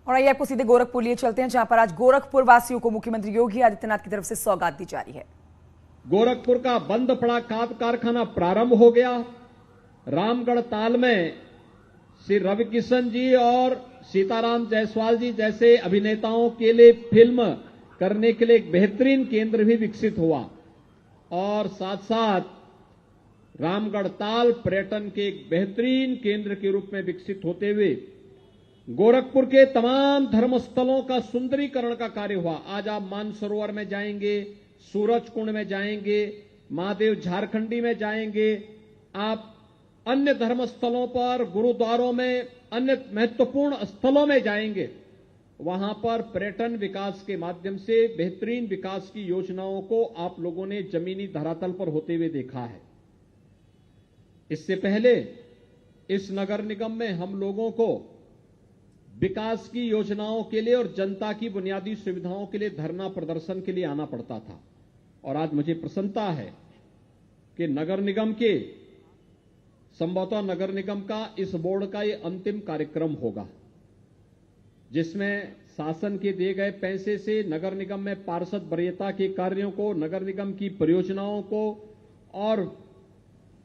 और आइए आपको सीधे गोरखपुर लिए चलते हैं, जहां पर आज गोरखपुर वासियों को मुख्यमंत्री योगी आदित्यनाथ की तरफ से सौगात दी जा रही है। गोरखपुर का बंद पड़ा खाद कारखाना प्रारंभ हो गया। रामगढ़ ताल में श्री रवि किशन जी और सीताराम जायसवाल जी जैसे अभिनेताओं के लिए फिल्म करने के लिए एक बेहतरीन केंद्र भी विकसित हुआ और साथ साथ रामगढ़ ताल पर्यटन के एक बेहतरीन केंद्र के रूप में विकसित होते हुए गोरखपुर के तमाम धर्मस्थलों का सुंदरीकरण का कार्य हुआ। आज आप मानसरोवर में जाएंगे, सूरज कुंड में जाएंगे, महादेव झारखंडी में जाएंगे, आप अन्य धर्मस्थलों पर, गुरुद्वारों में, अन्य महत्वपूर्ण स्थलों में जाएंगे। वहां पर पर्यटन विकास के माध्यम से बेहतरीन विकास की योजनाओं को आप लोगों ने जमीनी धरातल पर होते हुए देखा है। इससे पहले इस नगर निगम में हम लोगों को विकास की योजनाओं के लिए और जनता की बुनियादी सुविधाओं के लिए धरना प्रदर्शन के लिए आना पड़ता था और आज मुझे प्रसन्नता है कि नगर निगम के संभवतः नगर निगम का इस बोर्ड का ये अंतिम कार्यक्रम होगा, जिसमें शासन के दिए गए पैसे से नगर निगम में पार्षद वरीयता के कार्यों को, नगर निगम की परियोजनाओं को और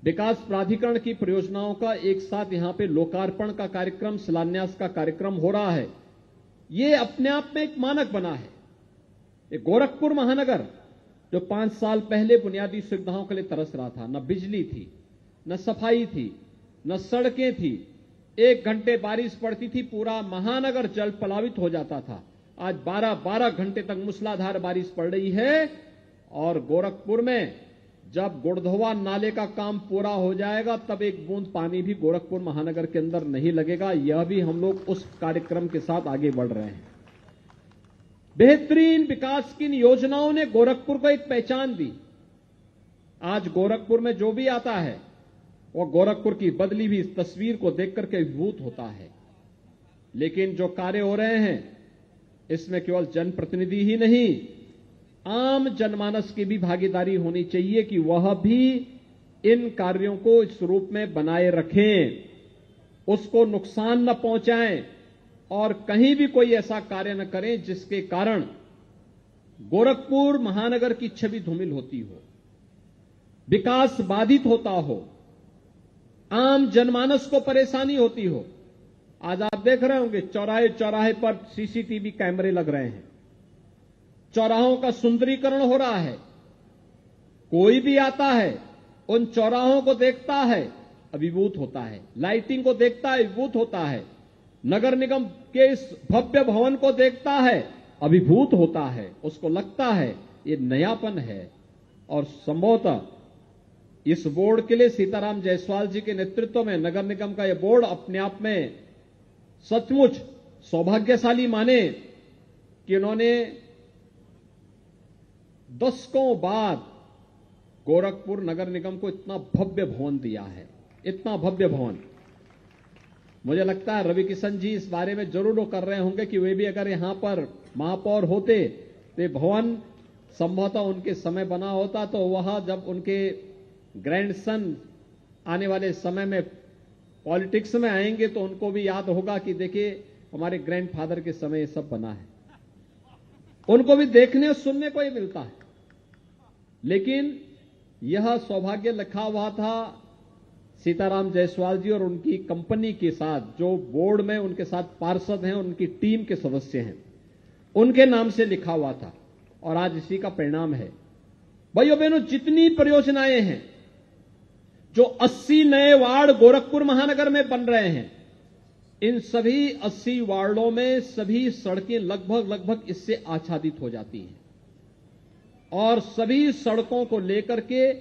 विकास प्राधिकरण की परियोजनाओं का एक साथ यहां पे लोकार्पण का कार्यक्रम, शिलान्यास का कार्यक्रम हो रहा है। ये अपने आप में एक मानक बना है। ये गोरखपुर महानगर जो 5 साल पहले बुनियादी सुविधाओं के लिए तरस रहा था, न बिजली थी, न सफाई थी, न सड़कें थी, 1 घंटे बारिश पड़ती थी पूरा महानगर जल प्लावित हो जाता था। आज 12-12 घंटे तक मूसलाधार बारिश पड़ रही है और गोरखपुर में जब गुड़धोवा नाले का काम पूरा हो जाएगा तब एक बूंद पानी भी गोरखपुर महानगर के अंदर नहीं लगेगा। यह भी हम लोग उस कार्यक्रम के साथ आगे बढ़ रहे हैं। बेहतरीन विकास की योजनाओं ने गोरखपुर को एक पहचान दी। आज गोरखपुर में जो भी आता है वह गोरखपुर की बदली हुई इस तस्वीर को देख करके अभिभूत होता है। लेकिन जो कार्य हो रहे हैं इसमें केवल जनप्रतिनिधि ही नहीं, आम जनमानस की भी भागीदारी होनी चाहिए कि वह भी इन कार्यों को इस रूप में बनाए रखें, उसको नुकसान न पहुंचाएं और कहीं भी कोई ऐसा कार्य न करें जिसके कारण गोरखपुर महानगर की छवि धूमिल होती हो, विकास बाधित होता हो, आम जनमानस को परेशानी होती हो। आज आप देख रहे होंगे चौराहे चौराहे पर सीसीटीवी कैमरे लग रहे हैं, चौराहों का सुंदरीकरण हो रहा है। कोई भी आता है उन चौराहों को देखता है, अभिभूत होता है, लाइटिंग को देखता है, अभिभूत होता है, नगर निगम के इस भव्य भवन को देखता है, अभिभूत होता है, उसको लगता है ये नयापन है। और संभवतः इस बोर्ड के लिए सीताराम जायसवाल जी के नेतृत्व में नगर निगम का यह बोर्ड अपने आप में सचमुच सौभाग्यशाली माने कि उन्होंने दशकों बाद गोरखपुर नगर निगम को इतना भव्य भवन दिया है, इतना भव्य भवन। मुझे लगता है रवि किशन जी इस बारे में जरूर वो कर रहे होंगे कि वे भी अगर यहां पर महापौर होते तो भवन संभवतः उनके समय बना होता तो वह जब उनके ग्रैंडसन आने वाले समय में पॉलिटिक्स में आएंगे तो उनको भी याद होगा कि देखिए हमारे ग्रैंडफादर के समय ये सब बना है। उनको भी देखने और सुनने को ही मिलता है। लेकिन यह सौभाग्य लिखा हुआ था सीताराम जायसवाल जी और उनकी कंपनी के साथ, जो बोर्ड में उनके साथ पार्षद हैं, उनकी टीम के सदस्य हैं, उनके नाम से लिखा हुआ था और आज इसी का परिणाम है। भाइयों बहनों, जितनी परियोजनाएं हैं, जो 80 नए वार्ड गोरखपुर महानगर में बन रहे हैं, इन सभी 80 वार्डों में सभी सड़कें लगभग इससे आच्छादित हो जाती हैं और सभी सड़कों को लेकर के,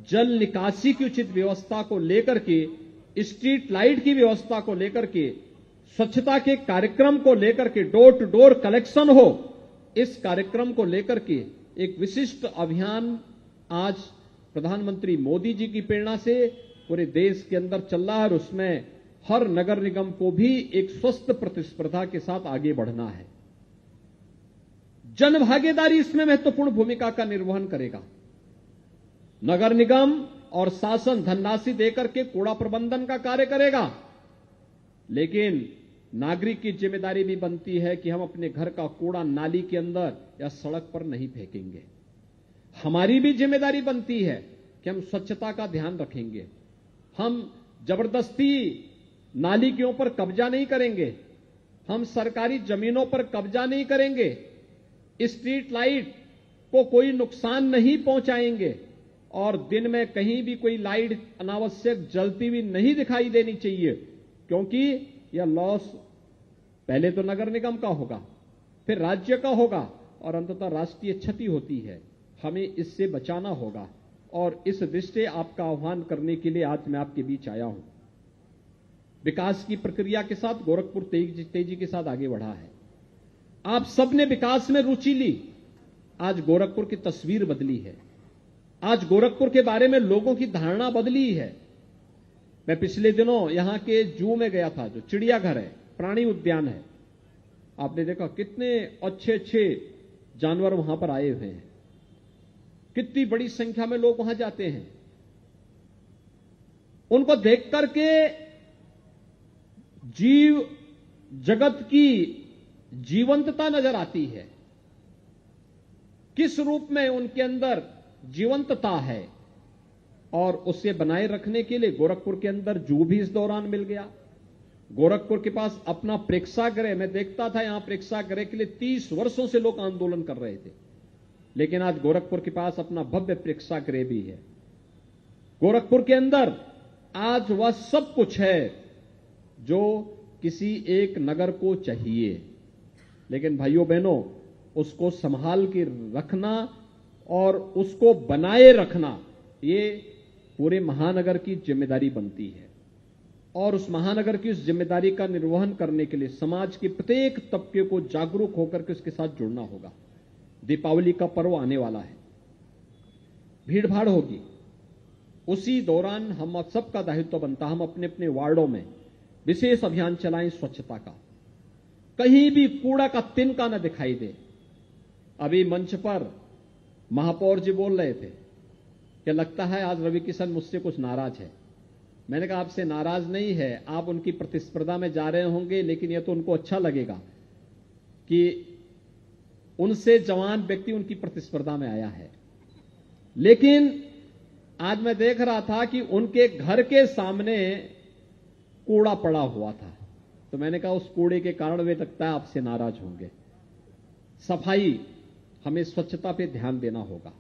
जल निकासी की उचित व्यवस्था को लेकर के, स्ट्रीट लाइट की व्यवस्था को लेकर के, स्वच्छता के कार्यक्रम को लेकर के, डोर टू डोर कलेक्शन हो, इस कार्यक्रम को लेकर के एक विशिष्ट अभियान आज प्रधानमंत्री मोदी जी की प्रेरणा से पूरे देश के अंदर चल रहा है और उसमें हर नगर निगम को भी एक स्वस्थ प्रतिस्पर्धा के साथ आगे बढ़ना है। जन भागीदारी इसमें महत्वपूर्ण भूमिका का निर्वहन करेगा। नगर निगम और शासन धनराशि देकर के कूड़ा प्रबंधन का कार्य करेगा, लेकिन नागरिक की जिम्मेदारी भी बनती है कि हम अपने घर का कूड़ा नाली के अंदर या सड़क पर नहीं फेंकेंगे। हमारी भी जिम्मेदारी बनती है कि हम स्वच्छता का ध्यान रखेंगे। हम जबरदस्ती नाली के ऊपर कब्जा नहीं करेंगे, हम सरकारी जमीनों पर कब्जा नहीं करेंगे, स्ट्रीट लाइट को कोई नुकसान नहीं पहुंचाएंगे और दिन में कहीं भी कोई लाइट अनावश्यक जलती हुई नहीं दिखाई देनी चाहिए, क्योंकि यह लॉस पहले तो नगर निगम का होगा, फिर राज्य का होगा और अंततः राष्ट्रीय क्षति होती है। हमें इससे बचाना होगा और इस दृष्टि आपका आह्वान करने के लिए आज मैं आपके बीच आया हूं। विकास की प्रक्रिया के साथ गोरखपुर तेजी के साथ आगे बढ़ा है। आप सबने विकास में रुचि ली। आज गोरखपुर की तस्वीर बदली है। आज गोरखपुर के बारे में लोगों की धारणा बदली है। मैं पिछले दिनों यहां के जू में गया था, जो चिड़ियाघर है, प्राणी उद्यान है। आपने देखा कितने अच्छे अच्छे जानवर वहां पर आए हुए हैं, कितनी बड़ी संख्या में लोग वहां जाते हैं। उनको देख करके जीव जगत की जीवंतता नजर आती है। किस रूप में उनके अंदर जीवंतता है और उसे बनाए रखने के लिए गोरखपुर के अंदर जू भी इस दौरान मिल गया। गोरखपुर के पास अपना प्रेक्षागृह, मैं देखता था यहां प्रेक्षागृह के लिए 30 वर्षों से लोग आंदोलन कर रहे थे, लेकिन आज गोरखपुर के पास अपना भव्य प्रेक्षागृह भी है। गोरखपुर के अंदर आज वह सब कुछ है जो किसी एक नगर को चाहिए, लेकिन भाइयों बहनों, उसको संभाल के रखना और उसको बनाए रखना, ये पूरे महानगर की जिम्मेदारी बनती है। और उस महानगर की उस जिम्मेदारी का निर्वहन करने के लिए समाज के प्रत्येक तबके को जागरूक होकर के उसके साथ जुड़ना होगा। दीपावली का पर्व आने वाला है, भीड़ भाड़ होगी, उसी दौरान हम सबका दायित्व बनता है हम अपने अपने वार्डों में विशेष अभियान चलाएं स्वच्छता का। कहीं भी कूड़ा का तिनका न दिखाई दे। अभी मंच पर महापौर जी बोल रहे थे कि लगता है आज रवि किशन मुझसे कुछ नाराज है। मैंने कहा आपसे नाराज नहीं है, आप उनकी प्रतिस्पर्धा में जा रहे होंगे, लेकिन यह तो उनको अच्छा लगेगा कि उनसे जवान व्यक्ति उनकी प्रतिस्पर्धा में आया है। लेकिन आज मैं देख रहा था कि उनके घर के सामने कूड़ा पड़ा हुआ था, तो मैंने कहा उस कूड़े के कारण वे लगता है आपसे नाराज होंगे। सफाई, हमें स्वच्छता पे ध्यान देना होगा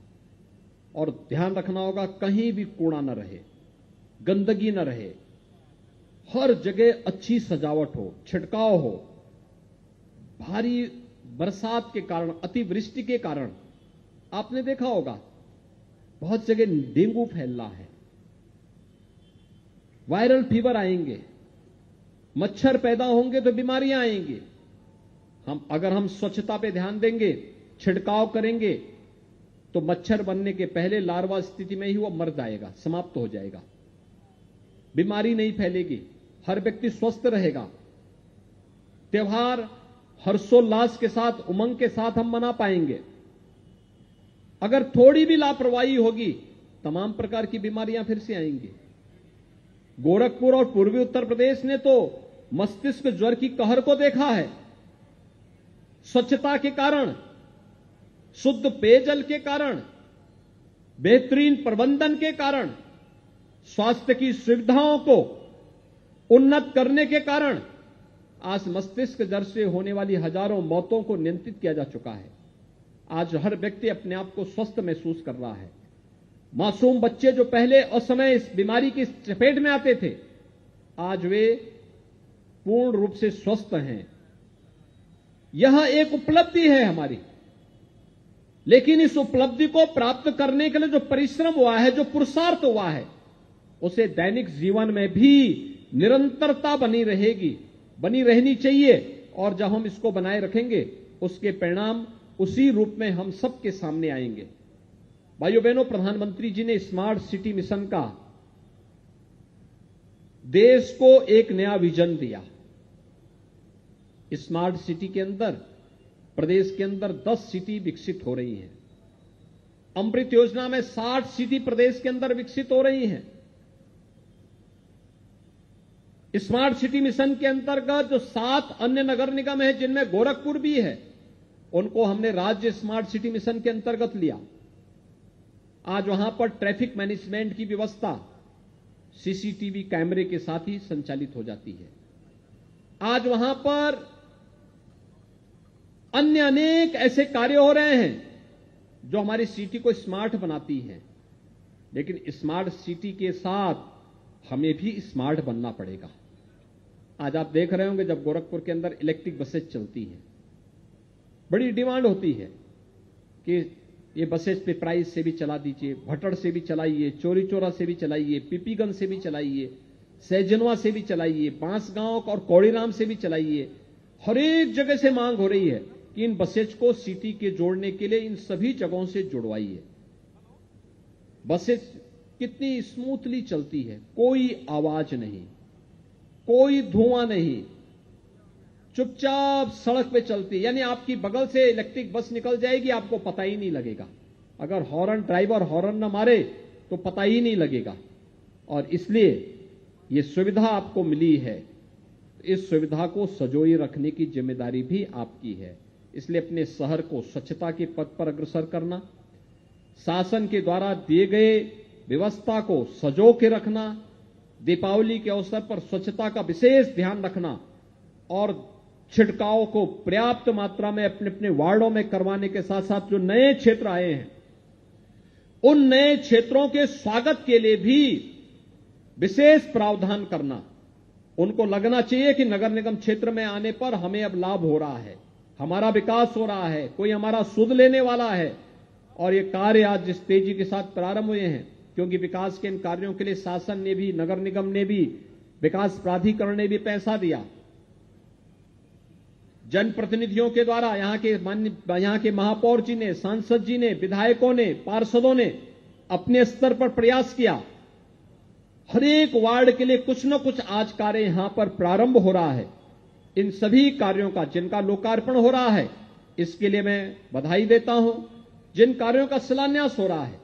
और ध्यान रखना होगा कहीं भी कूड़ा न रहे, गंदगी न रहे, हर जगह अच्छी सजावट हो, छिड़काव हो। भारी बरसात के कारण, अतिवृष्टि के कारण आपने देखा होगा बहुत जगह डेंगू फैल रहा है, वायरल फीवर आएंगे, मच्छर पैदा होंगे तो बीमारियां आएंगी। अगर हम स्वच्छता पे ध्यान देंगे, छिड़काव करेंगे, तो मच्छर बनने के पहले लार्वा स्थिति में ही वो मर जाएगा, समाप्त हो जाएगा, बीमारी नहीं फैलेगी, हर व्यक्ति स्वस्थ रहेगा। त्योहार हर्षोल्लास के साथ, उमंग के साथ हम मना पाएंगे। अगर थोड़ी भी लापरवाही होगी, तमाम प्रकार की बीमारियां फिर से आएंगी। गोरखपुर और पूर्वी उत्तर प्रदेश ने तो मस्तिष्क ज्वर की कहर को देखा है। स्वच्छता के कारण, शुद्ध पेयजल के कारण, बेहतरीन प्रबंधन के कारण, स्वास्थ्य की सुविधाओं को उन्नत करने के कारण आज मस्तिष्क ज्वर से होने वाली हजारों मौतों को नियंत्रित किया जा चुका है। आज हर व्यक्ति अपने आप को स्वस्थ महसूस कर रहा है। मासूम बच्चे जो पहले असमय इस बीमारी की चपेट में आते थे, आज वे पूर्ण रूप से स्वस्थ हैं। यह एक उपलब्धि है हमारी, लेकिन इस उपलब्धि को प्राप्त करने के लिए जो परिश्रम हुआ है, जो पुरुषार्थ हुआ है, उसे दैनिक जीवन में भी निरंतरता बनी रहनी चाहिए। और जब हम इसको बनाए रखेंगे, उसके परिणाम उसी रूप में हम सबके सामने आएंगे। भाइयों बहनों, प्रधानमंत्री जी ने स्मार्ट सिटी मिशन का देश को एक नया विजन दिया। स्मार्ट सिटी के अंदर, प्रदेश के अंदर 10 सिटी विकसित हो रही हैं। अमृत योजना में 60 सिटी प्रदेश के अंदर विकसित हो रही हैं। स्मार्ट सिटी मिशन के अंतर्गत जो 7 अन्य नगर निगम है, जिनमें गोरखपुर भी है, उनको हमने राज्य स्मार्ट सिटी मिशन के अंतर्गत लिया। आज वहां पर ट्रैफिक मैनेजमेंट की व्यवस्था सीसीटीवी कैमरे के साथ ही संचालित हो जाती है। आज वहां पर अन्य अनेक ऐसे कार्य हो रहे हैं जो हमारी सिटी को स्मार्ट बनाती हैं, लेकिन स्मार्ट सिटी के साथ हमें भी स्मार्ट बनना पड़ेगा। आज आप देख रहे होंगे जब गोरखपुर के अंदर इलेक्ट्रिक बसेज चलती हैं, बड़ी डिमांड होती है कि ये बसेज पे प्राइस से भी चला दीजिए, भटड़ से भी चलाइए, चोरी चोरा से भी चलाइए, पीपीगंज से भी चलाइए, सैजनवा से भी चलाइए, बांसगांव और कौड़ीराम से भी चलाइए। हर एक जगह से मांग हो रही है कि इन बसेज को सिटी के जोड़ने के लिए इन सभी जगहों से जुड़वाइए। बसेज कितनी स्मूथली चलती है, कोई आवाज नहीं, कोई धुआं नहीं, चुपचाप सड़क पे चलती, यानी आपकी बगल से इलेक्ट्रिक बस निकल जाएगी, आपको पता ही नहीं लगेगा। अगर हॉर्न ड्राइवर हॉर्न न मारे तो पता ही नहीं लगेगा। और इसलिए ये सुविधा आपको मिली है, इस सुविधा को सजोए रखने की जिम्मेदारी भी आपकी है। इसलिए अपने शहर को स्वच्छता के पथ पर अग्रसर करना, शासन के द्वारा दिए गए व्यवस्था को सजो के रखना, दीपावली के अवसर पर स्वच्छता का विशेष ध्यान रखना और छिड़काव को पर्याप्त मात्रा में अपने अपने वार्डों में करवाने के साथ साथ जो नए क्षेत्र आए हैं, उन नए क्षेत्रों के स्वागत के लिए भी विशेष प्रावधान करना। उनको लगना चाहिए कि नगर निगम क्षेत्र में आने पर हमें अब लाभ हो रहा है, हमारा विकास हो रहा है, कोई हमारा सुध लेने वाला है। और ये कार्य आज जिस तेजी के साथ प्रारंभ हुए हैं, क्योंकि विकास के इन कार्यों के लिए शासन ने भी, नगर निगम ने भी, विकास प्राधिकरण ने भी पैसा दिया। जनप्रतिनिधियों के द्वारा यहाँ के महापौर जी ने, सांसद जी ने, विधायकों ने, पार्षदों ने अपने स्तर पर प्रयास किया। हर एक वार्ड के लिए कुछ न कुछ आज कार्य यहां पर प्रारंभ हो रहा है। इन सभी कार्यों का जिनका लोकार्पण हो रहा है, इसके लिए मैं बधाई देता हूं। जिन कार्यों का शिलान्यास हो रहा है,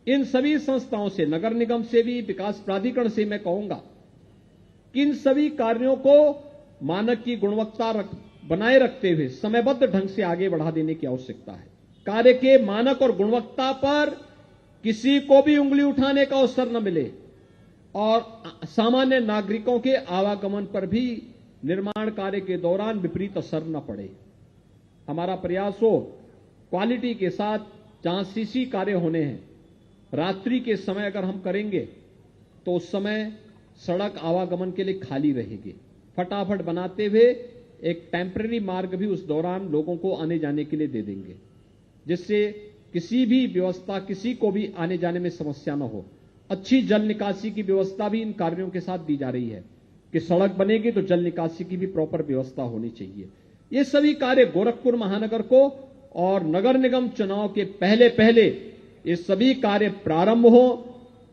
इन सभी संस्थाओं से, नगर निगम से भी, विकास प्राधिकरण से मैं कहूंगा कि इन सभी कार्यों को मानक की गुणवत्ता बनाए रखते हुए समयबद्ध ढंग से आगे बढ़ा देने की आवश्यकता है। कार्य के मानक और गुणवत्ता पर किसी को भी उंगली उठाने का अवसर न मिले और सामान्य नागरिकों के आवागमन पर भी निर्माण कार्य के दौरान विपरीत असर न पड़े। हमारा प्रयास हो क्वालिटी के साथ, जहां सीसी कार्य होने हैं, रात्रि के समय अगर हम करेंगे तो उस समय सड़क आवागमन के लिए खाली रहेगी। फटाफट बनाते हुए एक टेम्पररी मार्ग भी उस दौरान लोगों को आने जाने के लिए दे देंगे, जिससे किसी भी व्यवस्था, किसी को भी आने जाने में समस्या न हो। अच्छी जल निकासी की व्यवस्था भी इन कार्यों के साथ दी जा रही है कि सड़क बनेगी तो जल निकासी की भी प्रॉपर व्यवस्था होनी चाहिए। ये सभी कार्य गोरखपुर महानगर को और नगर निगम चुनाव के पहले ये सभी कार्य प्रारंभ हो,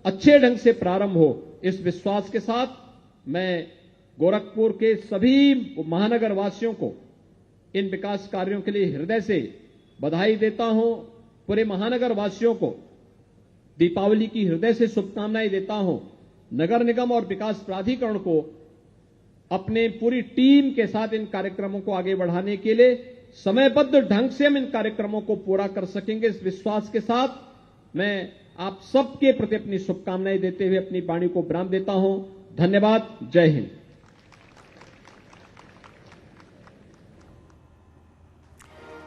अच्छे ढंग से प्रारंभ हो, इस विश्वास के साथ मैं गोरखपुर के सभी महानगर वासियों को इन विकास कार्यों के लिए हृदय से बधाई देता हूं। पूरे महानगर वासियों को दीपावली की हृदय से शुभकामनाएं देता हूं। नगर निगम और विकास प्राधिकरण को अपने पूरी टीम के साथ इन कार्यक्रमों को आगे बढ़ाने के लिए समयबद्ध ढंग से हम इन कार्यक्रमों को पूरा कर सकेंगे, इस विश्वास के साथ मैं आप सबके प्रति अपनी शुभकामनाएं देते हुए अपनी वाणी को विराम देता हूं। धन्यवाद। जय हिंद।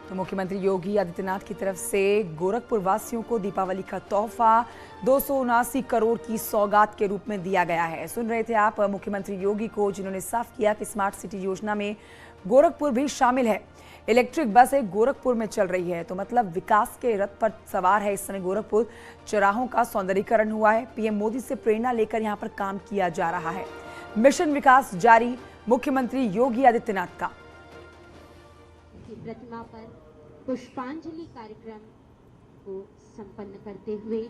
तो मुख्यमंत्री योगी आदित्यनाथ की तरफ से गोरखपुर वासियों को दीपावली का तोहफा 279 करोड़ की सौगात के रूप में दिया गया है। सुन रहे थे आप मुख्यमंत्री योगी को, जिन्होंने साफ किया कि स्मार्ट सिटी योजना में गोरखपुर भी शामिल है। इलेक्ट्रिक बस एक गोरखपुर में चल रही है, तो मतलब विकास के रथ पर सवार है इस समय गोरखपुर। चौराहों का सौंदर्यीकरण हुआ है। पीएम मोदी से प्रेरणा लेकर यहाँ पर काम किया जा रहा है। मिशन विकास जारी, मुख्यमंत्री योगी आदित्यनाथ का। प्रतिमा पर पुष्पांजलि कार्यक्रम को संपन्न करते हुए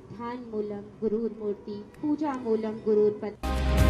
ध्यान मूलम गुरूर मूर्ति, पूजा मूलम गुरूर पद।